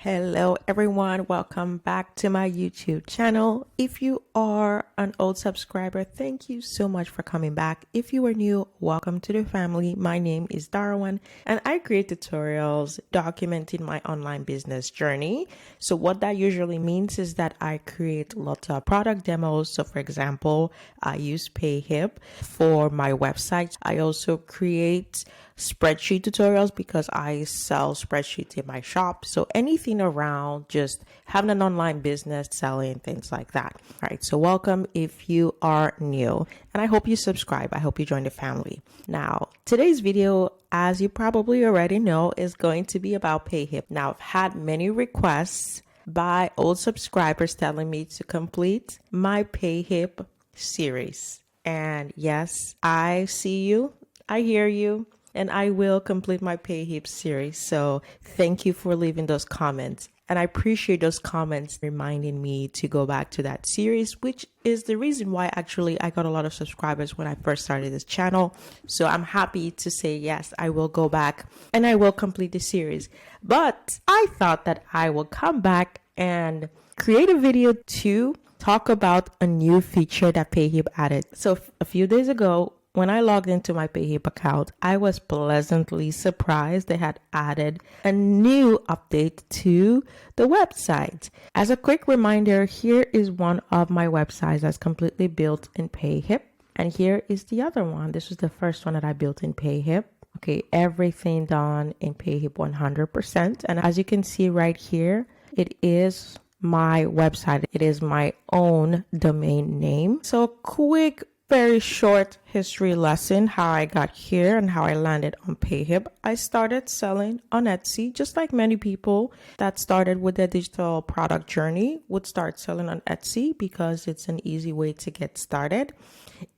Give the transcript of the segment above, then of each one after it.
Hello everyone, welcome back to my YouTube channel. If you are an old subscriber, thank you so much for coming back. If you are new, welcome to the family. My name is Darwin and I create tutorials documenting my online business journey. So what that usually means is that I create lots of product demos. So for example, I use Payhip for my website. I also create spreadsheet tutorials because I sell spreadsheets in my shop. So anything around just having an online business, selling, things like that. All right. So welcome if you are new, and I hope you subscribe. I hope you join the family. Now, today's video, as you probably already know, is going to be about Payhip. Now, I've had many requests by old subscribers telling me to complete my Payhip series. And yes, I see you. I hear you. And I will complete my Payhip series. So thank you for leaving those comments. And I appreciate those comments reminding me to go back to that series, which is the reason why actually I got a lot of subscribers when I first started this channel. So I'm happy to say, yes, I will go back and I will complete the series. But I thought that I will come back and create a video to talk about a new feature that Payhip added. So a few days ago, when I logged into my Payhip account, I was pleasantly surprised they had added a new update to the website. As a quick reminder, here is one of my websites that's completely built in Payhip. And here is the other one. This was the first one that I built in Payhip. Okay, everything done in Payhip 100%. And as you can see right here, it is my website. It is my own domain name. So quick, very short history lesson, how I got here and how I landed on Payhip. I started selling on Etsy, just like many people that started with their digital product journey would start selling on Etsy because it's an easy way to get started.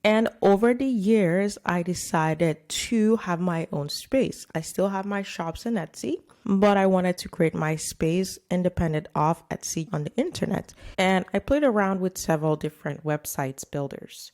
And over the years, I decided to have my own space. I still have my shops on Etsy, but I wanted to create my space independent of Etsy on the internet. And I played around with several different websites builders.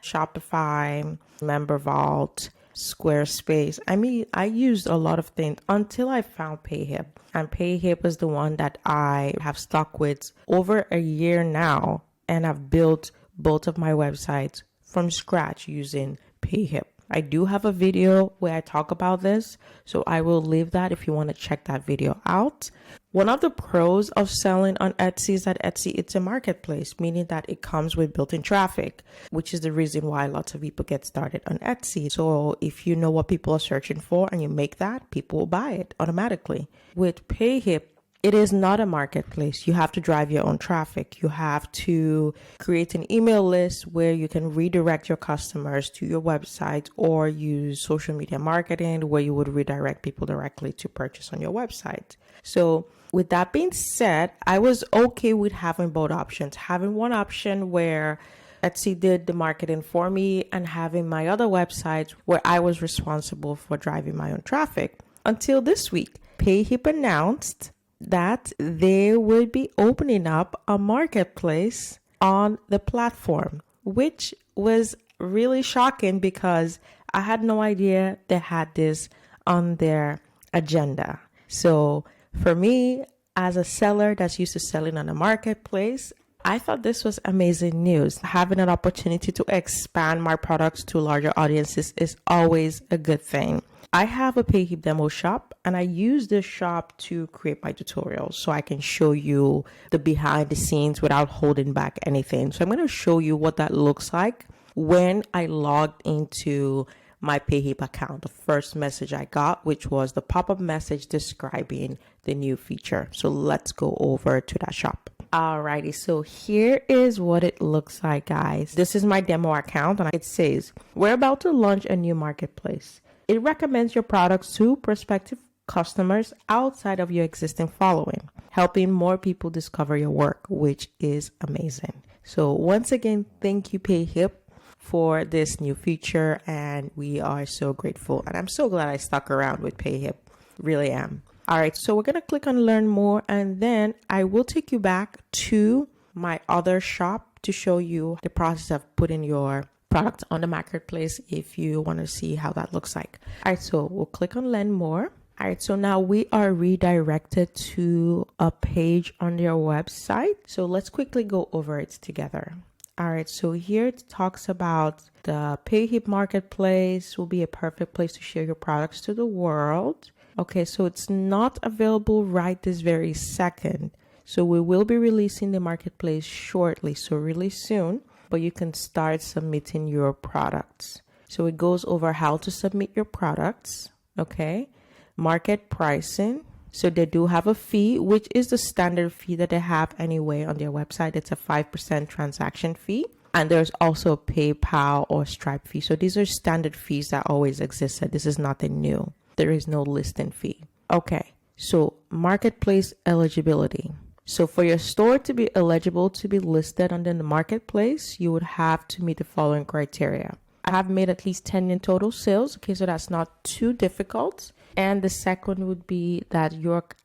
Shopify, Member Vault, Squarespace. I mean, I used a lot of things until I found Payhip. And Payhip is the one that I have stuck with over a year now. And I've built both of my websites from scratch using Payhip. I do have a video where I talk about this, so I will leave that if you want to check that video out. One of the pros of selling on Etsy is that Etsy, it's a marketplace, meaning that it comes with built-in traffic, which is the reason why lots of people get started on Etsy. So if you know what people are searching for and you make that, people will buy it automatically. With Payhip, it is not a marketplace. You have to drive your own traffic. You have to create an email list where you can redirect your customers to your website, or use social media marketing where you would redirect people directly to purchase on your website. So with that being said, I was okay with having both options. Having one option where Etsy did the marketing for me, and having my other websites where I was responsible for driving my own traffic. Until this week, Payhip announced that they would be opening up a marketplace on the platform, which was really shocking because I had no idea they had this on their agenda. So for me, as a seller that's used to selling on a marketplace, I thought this was amazing news. Having an opportunity to expand my products to larger audiences is always a good thing. I have a Payhip demo shop, and I use this shop to create my tutorials so I can show you the behind the scenes without holding back anything. So I'm going to show you what that looks like when I logged into my Payhip account. The first message I got, which was the pop-up message describing the new feature. So let's go over to that shop. Alrighty, so here is what it looks like, guys. This is my demo account, and it says, we're about to launch a new marketplace. It recommends your products to prospective customers outside of your existing following, helping more people discover your work, which is amazing. So once again, thank you, Payhip, for this new feature, and we are so grateful. And I'm so glad I stuck around with Payhip. Really am. All right, so we're going to click on learn more, and then I will take you back to my other shop to show you the process of putting your product on the marketplace if you want to see how that looks like. All right, so we'll click on learn more. All right, so now we are redirected to a page on their website. So let's quickly go over it together. All right, so here it talks about the Payhip marketplace will be a perfect place to share your products to the world. Okay, so it's not available right this very second. So we will be releasing the marketplace shortly, so really soon, but you can start submitting your products. So it goes over how to submit your products, okay? Market pricing. So they do have a fee, which is the standard fee that they have anyway on their website. It's a 5% transaction fee. And there's also a PayPal or Stripe fee. So these are standard fees that always existed. This is nothing new. There is no listing fee. Okay, so marketplace eligibility. So for your store to be eligible to be listed under the marketplace, you would have to meet the following criteria. I have made at least 10 in total sales. Okay, so that's not too difficult. And the second would be that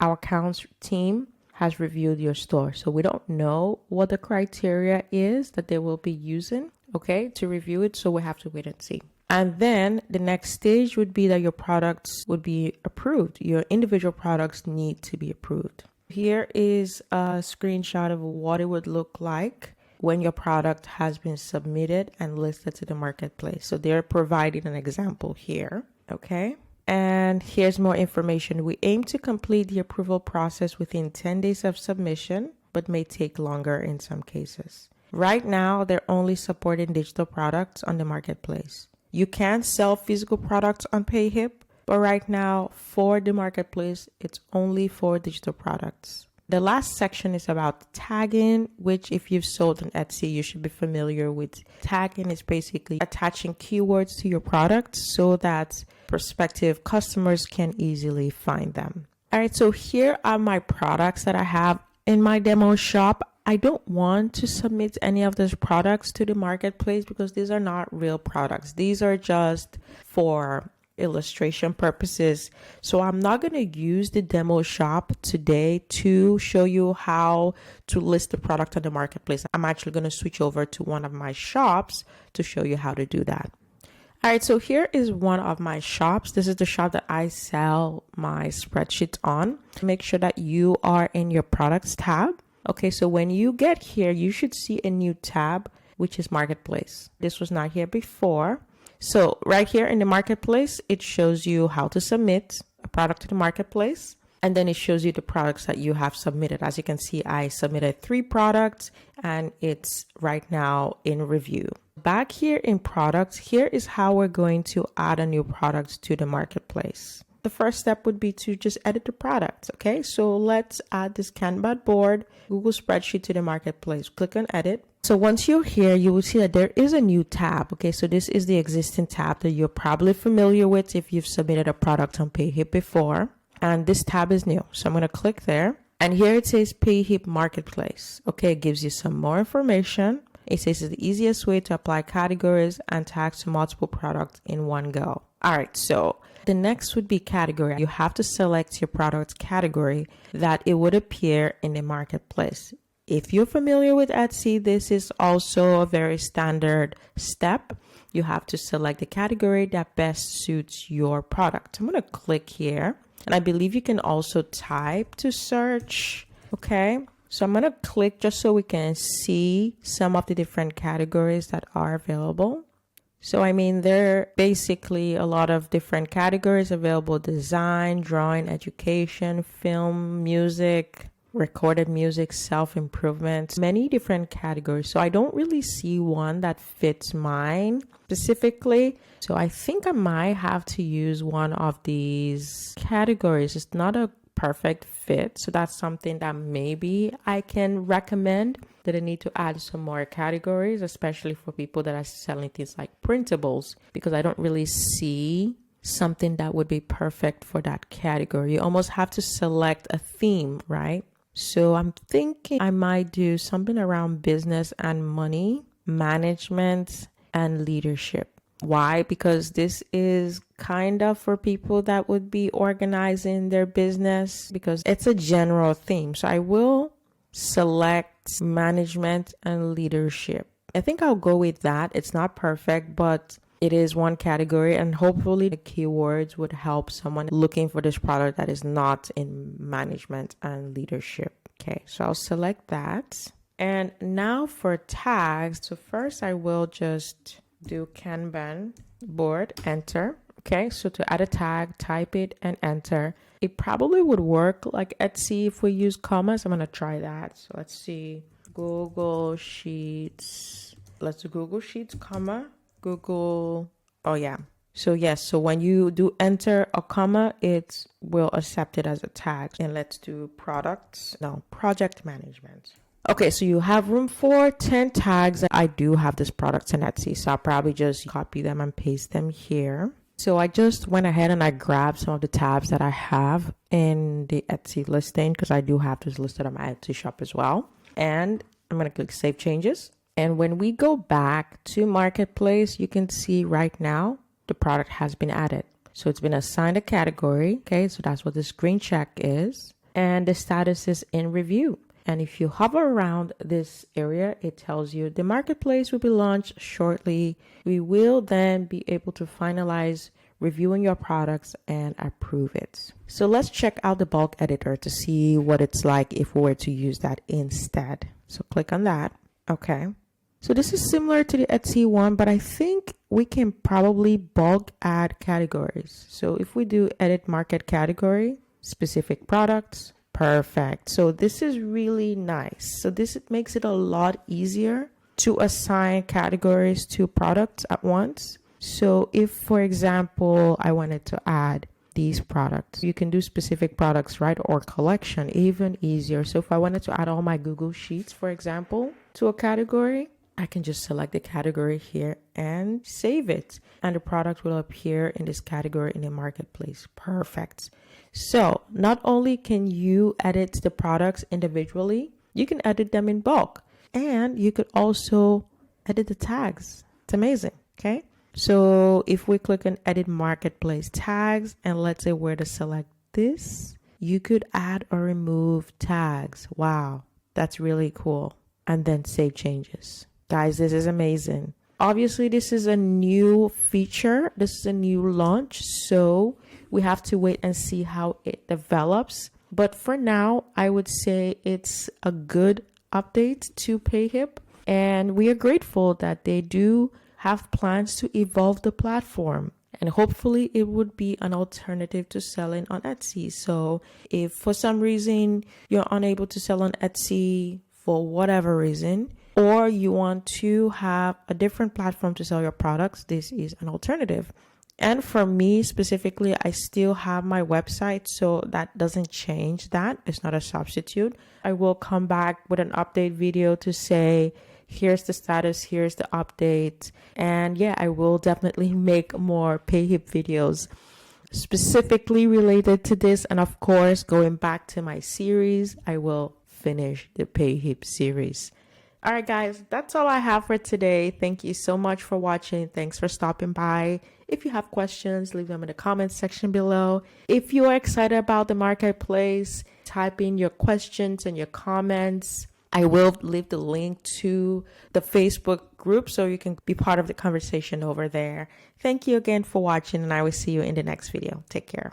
our accounts team has reviewed your store. So we don't know what the criteria is that they will be using, okay, to review it. So we have to wait and see. And then the next stage would be that your products would be approved. Your individual products need to be approved. Here is a screenshot of what it would look like when your product has been submitted and listed to the marketplace. So they're providing an example here, okay? And here's more information. We aim to complete the approval process within 10 days of submission, but may take longer in some cases. Right now, they're only supporting digital products on the marketplace. You can sell physical products on Payhip, but right now for the marketplace, it's only for digital products. The last section is about tagging, which if you've sold on Etsy, you should be familiar with. Tagging is basically attaching keywords to your products so that prospective customers can easily find them. All right, so here are my products that I have in my demo shop. I don't want to submit any of those products to the marketplace because these are not real products. These are just for illustration purposes. So I'm not going to use the demo shop today to show you how to list the product on the marketplace. I'm actually going to switch over to one of my shops to show you how to do that. All right, so here is one of my shops. This is the shop that I sell my spreadsheets on. Make sure that you are in your products tab. Okay, so when you get here, you should see a new tab, which is marketplace. This was not here before. So right here in the marketplace, it shows you how to submit a product to the marketplace. And then it shows you the products that you have submitted. As you can see, I submitted 3 products and it's right now in review. Back here in products, here is how we're going to add a new product to the marketplace. The first step would be to just edit the product. Okay, so let's add this Kanban board, Google spreadsheet to the marketplace. Click on edit. So once you're here, you will see that there is a new tab. Okay, so this is the existing tab that you're probably familiar with if you've submitted a product on Payhip before. And this tab is new. So I'm going to click there. And here it says Payhip Marketplace. Okay, it gives you some more information. It says it's the easiest way to apply categories and tags to multiple products in one go. All right, so the next would be category. You have to select your product category that it would appear in the marketplace. If you're familiar with Etsy, this is also a very standard step. You have to select the category that best suits your product. I'm going to click here, and I believe you can also type to search. Okay, so I'm going to click just so we can see some of the different categories that are available. So, I mean, there are basically a lot of different categories available: design, drawing, education, film, music, recorded music, self-improvement, many different categories. So I don't really see one that fits mine specifically. So I think I might have to use one of these categories. It's not a perfect fit. So that's something that maybe I can recommend, that I need to add some more categories, especially for people that are selling things like printables, because I don't really see something that would be perfect for that category. You almost have to select a theme, right? So I'm thinking I might do something around business and money, management, and leadership. Why? Because this is kind of for people that would be organizing their business, because it's a general theme. So I will select management and leadership. I think I'll go with that. It's not perfect, but it is one category, and hopefully the keywords would help someone looking for this product that is not in management and leadership. Okay, so I'll select that. And now for tags. So first I will just do Kanban board, enter. Okay, so to add a tag, type it and enter. It probably would work like Etsy if we use commas. I'm going to try that. So let's see, Google Sheets. Let's do Google Sheets, comma, Google. Oh yeah. So yes, so when you do enter a comma, it will accept it as a tag. And let's do project management. Okay, so you have room for 10 tags. I do have this product in Etsy, so I'll probably just copy them and paste them here. So I just went ahead and I grabbed some of the tabs that I have in the Etsy listing, because I do have this listed on my Etsy shop as well. And I'm going to click Save Changes. And when we go back to Marketplace, you can see right now the product has been added. So it's been assigned a category. Okay, so that's what this green check is. And the status is in review. And if you hover around this area, it tells you the marketplace will be launched shortly. We will then be able to finalize reviewing your products and approve it. So let's check out the bulk editor to see what it's like if we were to use that instead. So click on that. Okay. So this is similar to the Etsy one, but I think we can probably bulk add categories. So if we do edit market category, specific products, perfect. So this is really nice. So this makes it a lot easier to assign categories to products at once. So if, for example, I wanted to add these products, you can do specific products, right? Or collection, even easier. So if I wanted to add all my Google Sheets, for example, to a category, I can just select the category here and save it. And the product will appear in this category in the marketplace. Perfect. So not only can you edit the products individually, you can edit them in bulk. And you could also edit the tags. It's amazing. Okay. So if we click on edit marketplace tags, and let's say where to select this, you could add or remove tags. Wow. That's really cool. And then save changes. Guys, this is amazing. Obviously, this is a new feature. This is a new launch. So we have to wait and see how it develops. But for now, I would say it's a good update to Payhip. And we are grateful that they do have plans to evolve the platform. And hopefully it would be an alternative to selling on Etsy. So if for some reason you're unable to sell on Etsy for whatever reason, or you want to have a different platform to sell your products, this is an alternative. And for me specifically, I still have my website, so that doesn't change that. It's not a substitute. I will come back with an update video to say, here's the status, here's the update. And yeah, I will definitely make more Payhip videos specifically related to this. And of course, going back to my series, I will finish the Payhip series. All right, guys, that's all I have for today. Thank you so much for watching. Thanks for stopping by. If you have questions, leave them in the comments section below. If you are excited about the marketplace, type in your questions and your comments. I will leave the link to the Facebook group so you can be part of the conversation over there. Thank you again for watching, and I will see you in the next video. Take care.